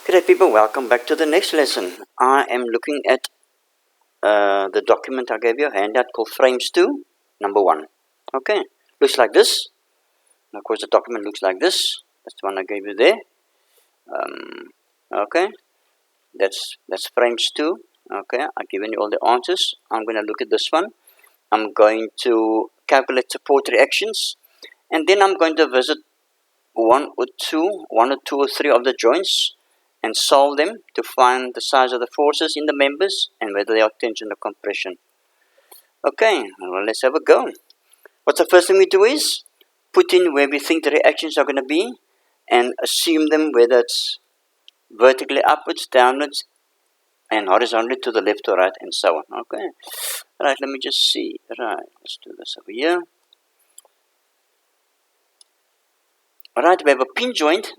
Good day people, welcome back to the next lesson. I am looking at the document I gave you, a handout called Frames2, number 1. Okay, looks like this. And of course the document looks like this. That's the one I gave you there. Okay, that's Frames2. Okay, I've given you all the answers. I'm going to look at this one. I'm going to calculate support reactions. And then I'm going to visit one or two or three of the joints and solve them to find the size of the forces in the members and whether they are tension or compression. Okay, well, let's have a go. What's the first thing we do is put in where we think the reactions are going to be and assume them, whether it's vertically upwards, downwards, and horizontally to the left or right, and so on. Okay, right, let me just see. Right, let's do this over here. Alright, we have a pin joint.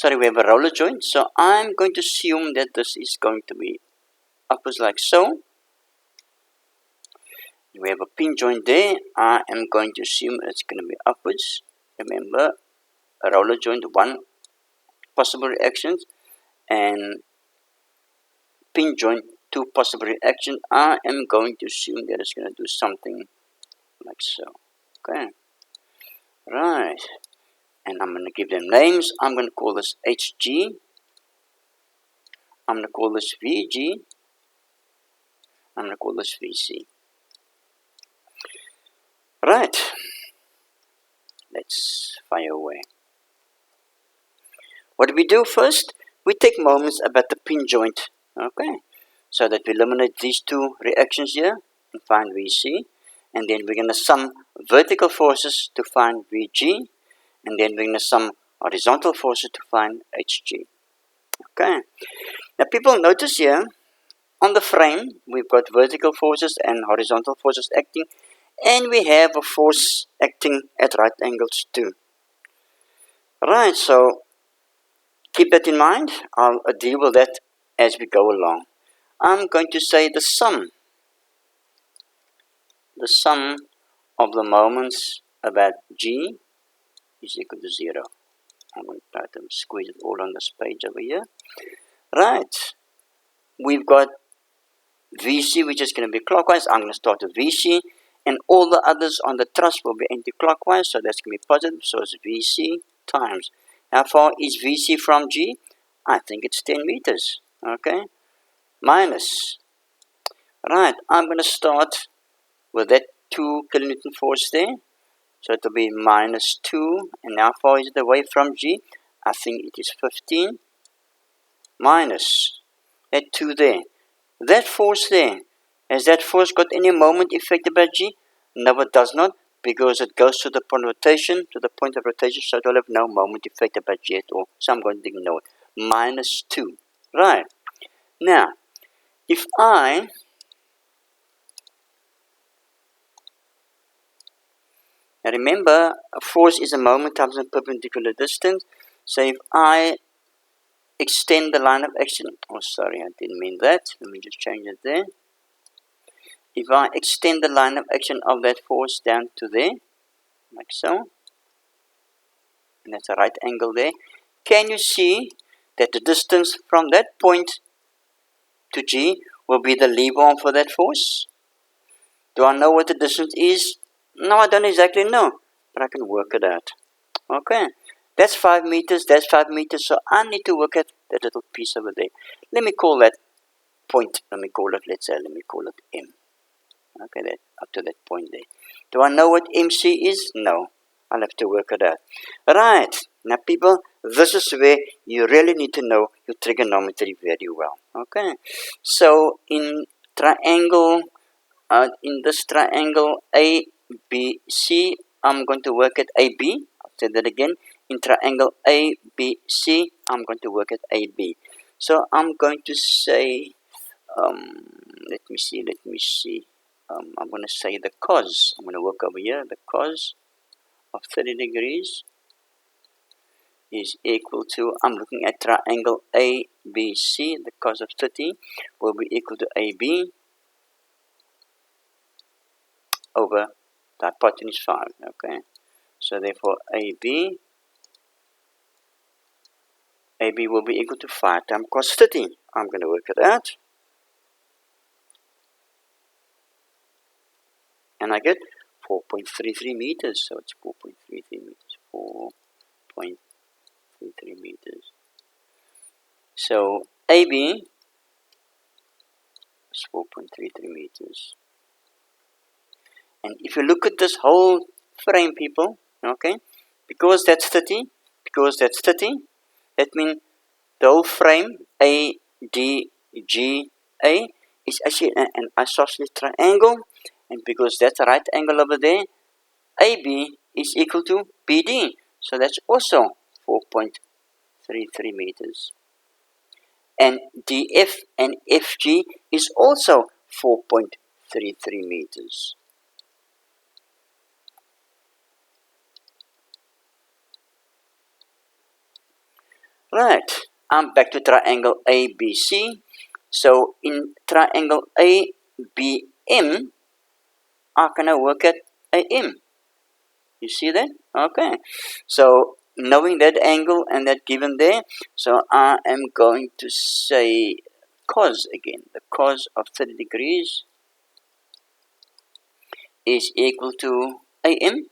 We have a roller joint. So I'm going to assume that this is going to be upwards like so. We have a pin joint there. I am going to assume it's going to be upwards. Remember, a roller joint, one possible reactions, and pin joint, two possible reactions. I am going to assume that it's going to do something like so. Okay, right. And I'm going to give them names. I'm going to call this HG. I'm going to call this VG. I'm going to call this VC. Right. Let's fire away. What do we do first? We take moments about the pin joint. Okay. So that we eliminate these two reactions here and find VC. And then we're going to sum vertical forces to find VG. And then we're going to sum horizontal forces to find HG. Okay. Now people notice here, on the frame, we've got vertical forces and horizontal forces acting. And we have a force acting at right angles too. Right, so keep that in mind. I'll deal with that as we go along. I'm going to say the sum of the moments about G is equal to 0. I'm going to try to squeeze it all on this page over here. Right, we've got VC, which is going to be clockwise. I'm going to start with VC, and all the others on the truss will be anti-clockwise, so that's going to be positive. So it's VC times. How far is VC from G? I think it's 10 meters. Okay, minus. Right, I'm going to start with that 2 kilonewton force there. So it will be minus 2. And how far is it away from G? I think it is 15. Minus that 2 there. That force there, has that force got any moment effect about G? No, it does not, because it goes to the point of rotation, so it will have no moment effect about G at all. So I'm going to ignore it. Minus 2. Right. Now, if I remember, a force is a moment times a perpendicular distance. So if I extend the line of action, oh sorry, I didn't mean that. Let me just change it there. If I extend the line of action of that force down to there, like so, and that's a right angle there, can you see that the distance from that point to G will be the lever arm for that force? Do I know what the distance is? No, I don't exactly know, but I can work it out. Okay, that's 5 meters, so I need to work at that little piece over there. Let me call that point, let me call it M. Okay, that up to that point there. Do I know what MC is? No. I'll have to work it out. Right. Now people, this is where you really need to know your trigonometry very well. Okay. So in this triangle ABC, I'm going to work at AB. I'll say that again. In triangle ABC, I'm going to work at AB. So I'm going to say, let me see. I'm going to say the cos. I'm going to work over here. The cos of 30 degrees is equal to, I'm looking at triangle ABC. The cos of 30 will be equal to AB over the hypotenuse 5. Okay, so therefore AB AB will be equal to 5 times cos 30. I'm going to work it out. And I get 4.33 meters. So it's 4.33 meters. 4.33 meters. So AB is 4.33 meters. And if you look at this whole frame, people, okay, because that's 30, that means the whole frame ADGA is actually an isosceles triangle, and because that's a right angle over there, AB is equal to BD, so that's also 4.33 meters. And DF and FG is also 4.33 meters. Right, I'm back to triangle ABC. So in triangle ABM, I can now work at AM. You see that? Okay. So knowing that angle and that given there, so I am going to say cos again. The cos of 30 degrees is equal to AM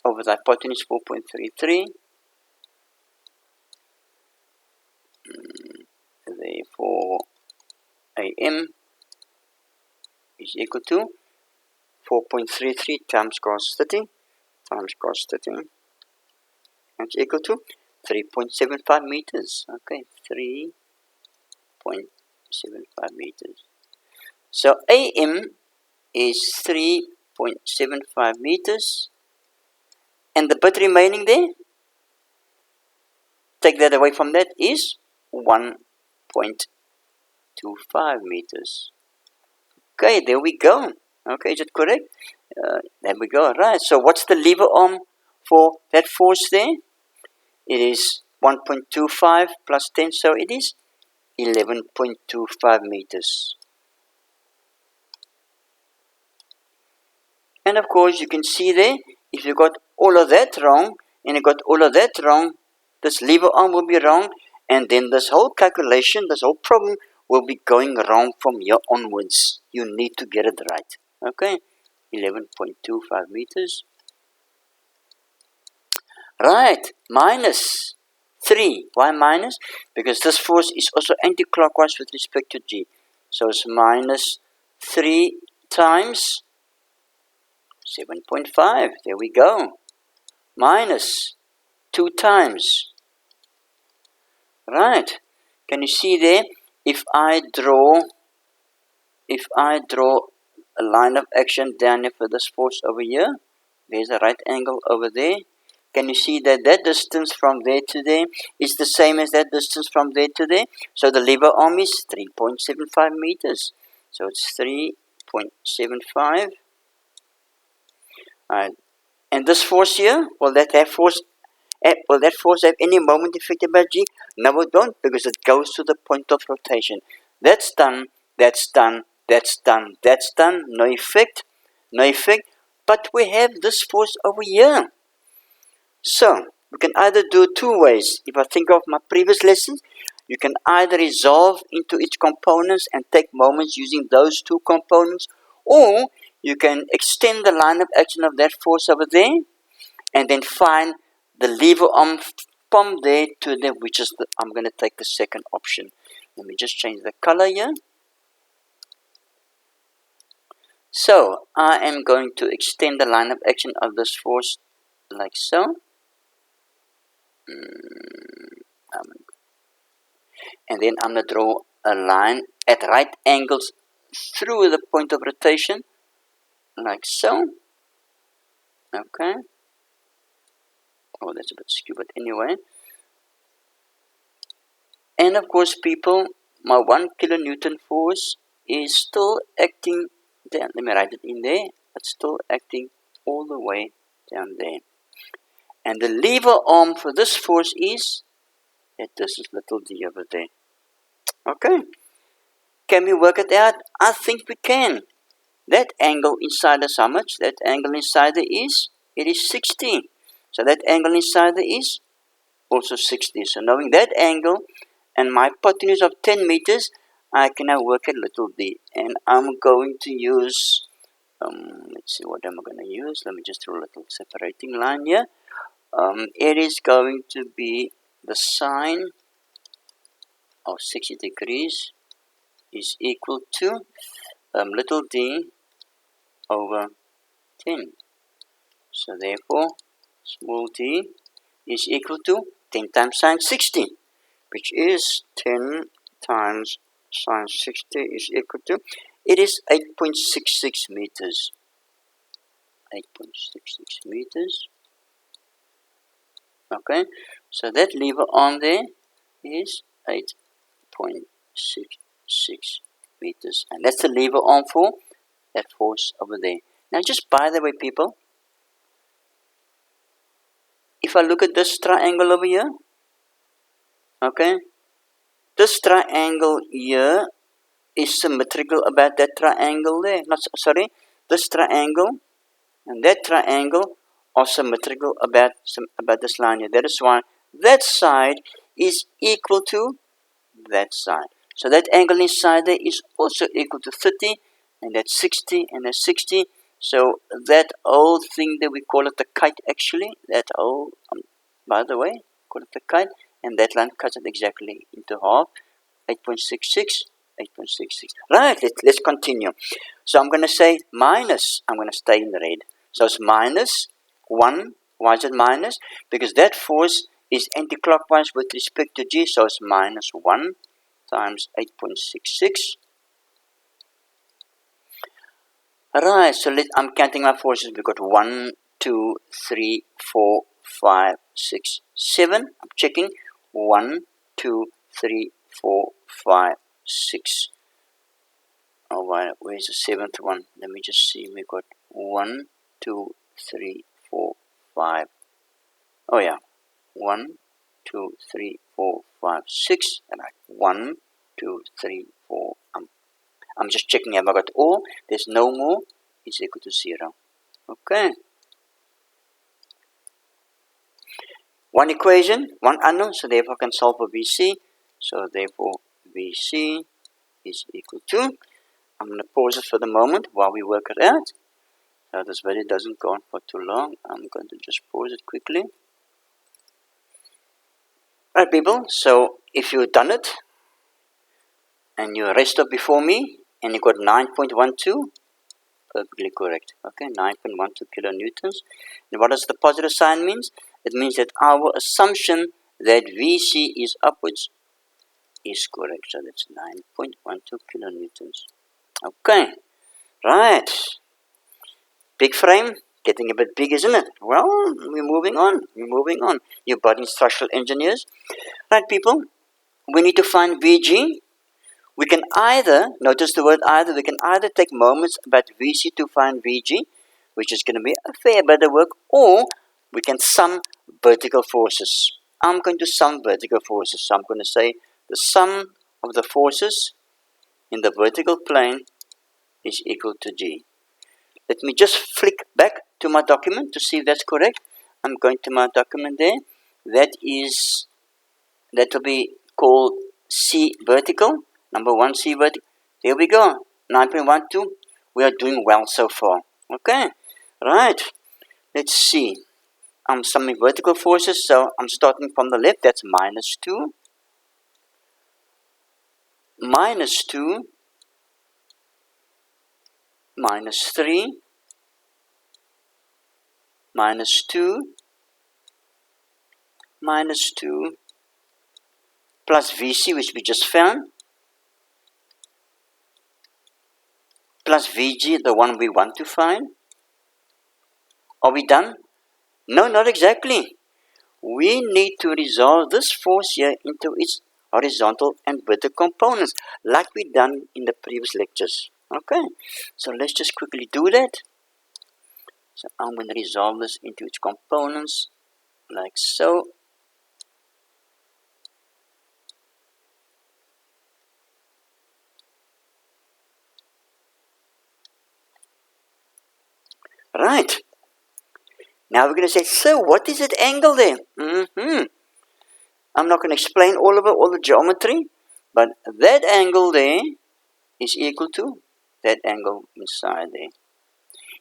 over the hypotenuse 4.33. Therefore, AM is equal to 4.33 times cos 30 times cos 30. That's equal to 3.75 meters. Okay, 3.75 meters. So AM is 3.75 meters. And the bit remaining there, take that away from that, is 1.25 meters. Okay, there we go. Okay, is it correct? There we go. Right, so what's the lever arm for that force there? It is 1.25 plus 10, so it is 11.25 meters. And of course, you can see there, if you got all of that wrong, and you got all of that wrong, this lever arm will be wrong, and then this whole calculation, this whole problem will be going wrong from here onwards. You need to get it right. Okay, 11.25 meters. Right, minus 3. Why minus? Because this force is also anti-clockwise with respect to G. So it's minus 3 times 7.5. There we go. Minus 2 times. Right. Can you see there? If I draw a line of action down here for this force over here, there's a right angle over there. Can you see that that distance from there to there is the same as that distance from there to there? So the lever arm is 3.75 meters. So it's 3.75. Alright. And this force here, will that force have any moment affected by G? No, it don't, because it goes to the point of rotation. That's done, that's done, that's done, that's done. No effect, no effect. But we have this force over here. So, we can either do two ways. If I think of my previous lessons, you can either resolve into its components and take moments using those two components, or you can extend the line of action of that force over there, and then find the lever arm from there to there, which is I'm going to take the second option. Let me just change the color here. So, I am going to extend the line of action of this force like so. And then I'm going to draw a line at right angles through the point of rotation, like so. Okay. Oh, that's a bit skewed, but anyway. And of course, people, my 1 kilonewton force is still acting down. Let me write it in there. It's still acting all the way down there. And the lever arm for this force is that this is little d over there. Okay. Can we work it out? I think we can. That angle inside is how much? That angle inside there is, it is 60. So that angle inside there is also 60. So knowing that angle and my hypotenuse of 10 meters, I can now work at little d. And I'm going to use, let's see, what am I going to use? Let me just draw a little separating line here. It is going to be the sine of 60 degrees is equal to little d over 10. So therefore, small d is equal to 10 times sine 60, which is 10 times sine 60 is equal to, it is 8.66 meters. 8.66 meters. Okay, so that lever arm there is 8.66 meters, and that's the lever arm for that force over there. Now just by the way, people, if I look at this triangle over here, okay, this triangle here is symmetrical about that triangle there. Not sorry, this triangle and that triangle are symmetrical about this line here. That is why that side is equal to that side. So that angle inside there is also equal to 30, and that's 60, and that's 60. So that old thing that we call it the kite, actually, that old, by the way, call it the kite, and that line cuts it exactly into half, 8.66, 8.66. Right, let's continue. So I'm going to say minus, I'm going to stay in red. So it's minus 1. Why is it minus? Because that force is anti-clockwise with respect to g, so it's minus 1 times 8.66. Alright, so I'm counting my forces. We've got 1, 2, 3, 4, 5, 6, 7. I'm checking. 1, 2, 3, 4, 5, 6. Oh, where's the seventh one? Let me just see. We've got 1, 2, 3, 4, 5. Oh yeah. 1, 2, 3, 4, 5, 6. And 1, 2, 3, 4. I'm just checking if I got all. There's no more. It's equal to 0. Okay. One equation, one unknown. So therefore I can solve for VC. So therefore VC is equal to. I'm going to pause it for the moment while we work it out. So this video doesn't go on for too long. I'm going to just pause it quickly. Right, people. So if you've done it and you rest up before me and you got 9.12, perfectly correct. Okay, 9.12 kilonewtons. And what does the positive sign means? It means that our assumption that VC is upwards is correct. So that's 9.12 kilonewtons. Okay, right. Big frame, getting a bit big, isn't it? Well, we're moving on. We're moving on. You budding structural engineers. Right, people, we need to find VG. We can either, notice the word either, we can either take moments about VC to find VG, which is going to be a fair bit of work, or we can sum vertical forces. I'm going to sum vertical forces. So I'm going to say the sum of the forces in the vertical plane is equal to G. Let me just flick back to my document to see if that's correct. I'm going to my document there. That will be called C vertical. Number 1 C vertical. There we go. 9.12. We are doing well so far. Okay. Right. Let's see. I'm summing vertical forces. So I'm starting from the left. That's minus 2. Minus 2. Minus 3. Minus 2. Minus 2. Plus VC, which we just found. Plus VG, the one we want to find. Are we done? No, not exactly. We need to resolve this force here into its horizontal and vertical components, like we done in the previous lectures. Okay, so let's just quickly do that. So I'm going to resolve this into its components, like so. Right. Now we're going to say, so what is that angle there? I'm not going to explain all of it, all the geometry, but that angle there is equal to that angle inside there.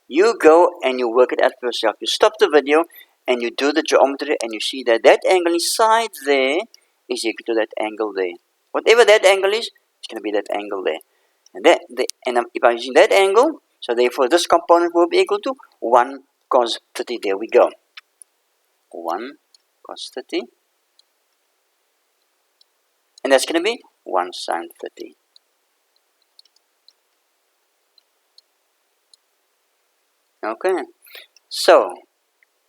You go and you work it out for yourself. You stop the video and you do the geometry and you see that that angle inside there is equal to that angle there. Whatever that angle is, it's going to be that angle there. And if I'm using that angle, so therefore this component will be equal to 1 cos 30. There we go. 1 cos 30. And that's going to be 1 sin 30. Okay. So,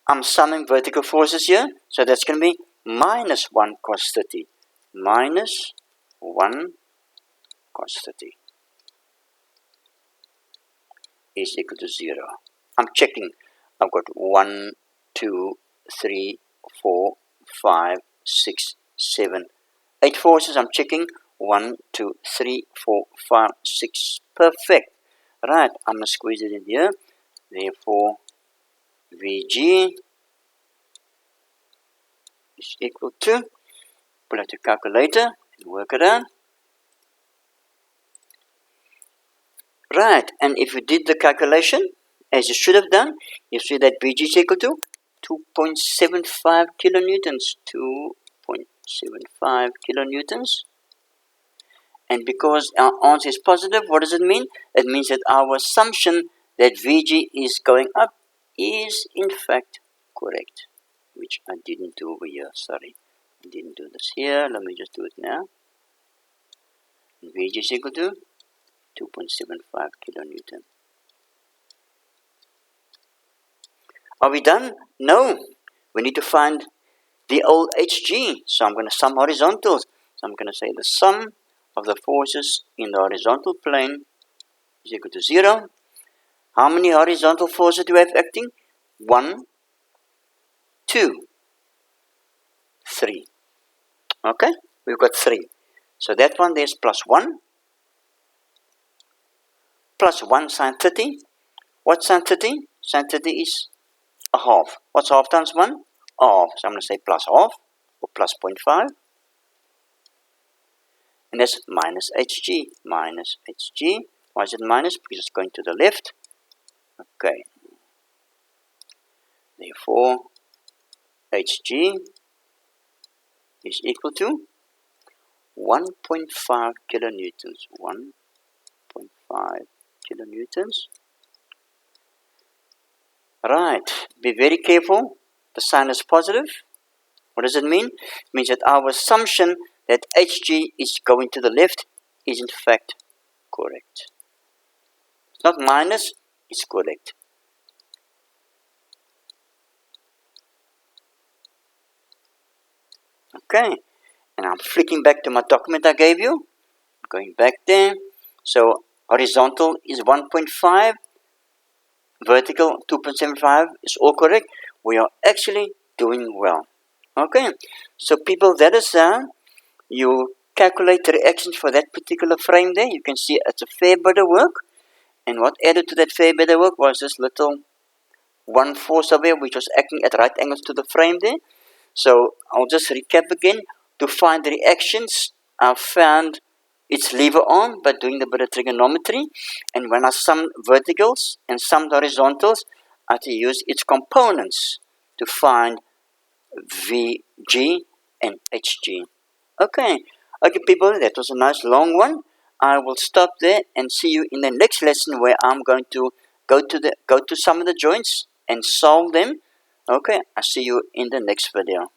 I'm summing vertical forces here. So that's going to be minus 1 cos 30. Minus 1 cos 30 is equal to 0. I'm checking. I've got 1, 2, 3, 4, 5, 6, 7, 8 forces. I'm checking. 1, 2, 3, 4, 5, 6. Perfect. Right. I'm going to squeeze it in here. Therefore, VG is equal to, pull out your calculator and work it out. Right, and if you did the calculation, as you should have done, you see that VG is equal to 2.75 kilonewtons. 2.75 kilonewtons. And because our answer is positive, what does it mean? It means that our assumption that VG is going up is in fact correct. Which I didn't do over here, sorry. I didn't do this here, let me just do it now. VG is equal to 2.75 kilonewton. Are we done? No. We need to find the old HG. So I'm going to sum horizontals. So I'm going to say the sum of the forces in the horizontal plane is equal to 0. How many horizontal forces do we have acting? 1, 2, 3. Okay, we've got 3. So that one there's plus 1. Plus 1 sin 30. What's sin 30? Sin 30 is a half. What's half times 1? Half. So I'm going to say plus half or plus 0.5. And that's minus HG. Minus HG. Why is it minus? Because it's going to the left. Okay. Therefore, HG is equal to 1.5 kilonewtons. 1.5 kilonewtons. Right. Be very careful. The sign is positive. What does it mean? It means that our assumption that HG is going to the left is in fact correct. It's not minus, it's correct. Okay, and I'm flicking back to my document I gave you. Going back there. So horizontal is 1.5, vertical 2.75 is all correct. We are actually doing well. Okay, so people, that is you calculate the reactions for that particular frame there. You can see it's a fair bit of work. And what added to that fair bit of work was this little one force over here, which was acting at right angles to the frame there. So I'll just recap again. To find the reactions, I found its lever arm by doing a bit of trigonometry. And when I summed verticals and summed horizontals, I had to use its components to find VG and HG. Okay, people, that was a nice long one. I will stop there and see you in the next lesson where I'm going to go to some of the joints and solve them. Okay, I'll see you in the next video.